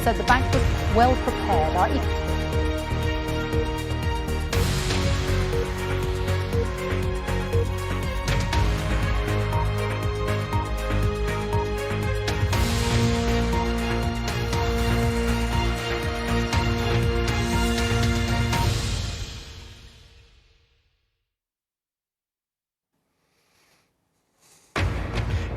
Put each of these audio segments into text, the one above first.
said the bank was well prepared.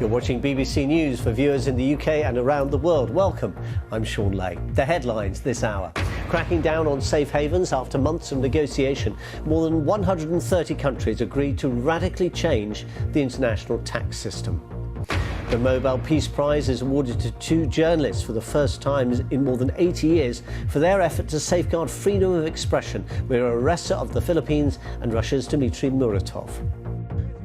You're watching BBC News for viewers in the UK and around the world. Welcome, I'm Shaun Ley. The headlines this hour. Cracking down on safe havens after months of negotiation, more than 130 countries agreed to radically change the international tax system. The Nobel Peace Prize is awarded to two journalists for the first time in more than 80 years for their effort to safeguard freedom of expression. We're arrested of the Philippines and Russia's Dmitry Muratov.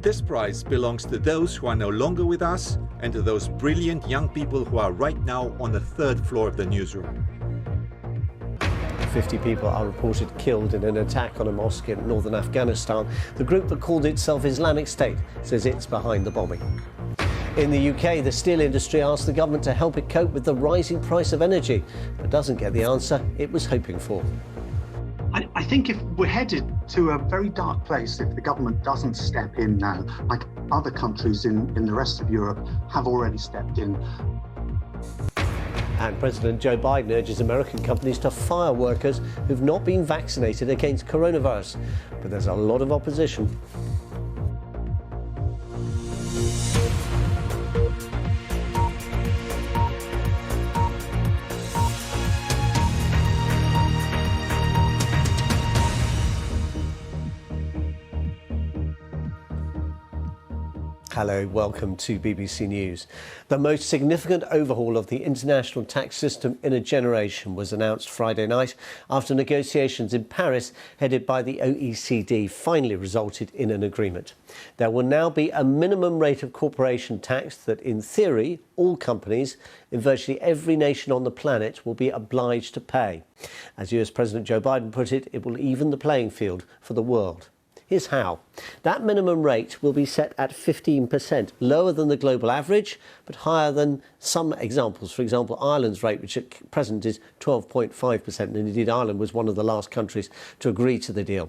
This prize belongs to those who are no longer with us and to those brilliant young people who are right now on the third floor of the newsroom. 50 people are reported killed in an attack on a mosque in northern Afghanistan. The group that called itself Islamic State says it's behind the bombing. In the UK, the steel industry asked the government to help it cope with the rising price of energy, but doesn't get the answer it was hoping for. I think if we're headed to a very dark place if the government doesn't step in now, like other countries in the rest of Europe have already stepped in. And President Joe Biden urges American companies to fire workers who've not been vaccinated against coronavirus. But there's a lot of opposition. Hello, welcome to BBC News. The most significant overhaul of the international tax system in a generation was announced Friday night after negotiations in Paris headed by the OECD finally resulted in an agreement. There will now be a minimum rate of corporation tax that, in theory, all companies in virtually every nation on the planet will be obliged to pay. As US President Joe Biden put it, it will even the playing field for the world. Here's how. That minimum rate will be set at 15%, lower than the global average, but higher than some examples. For example, Ireland's rate, which at present is 12.5%, and indeed Ireland was one of the last countries to agree to the deal.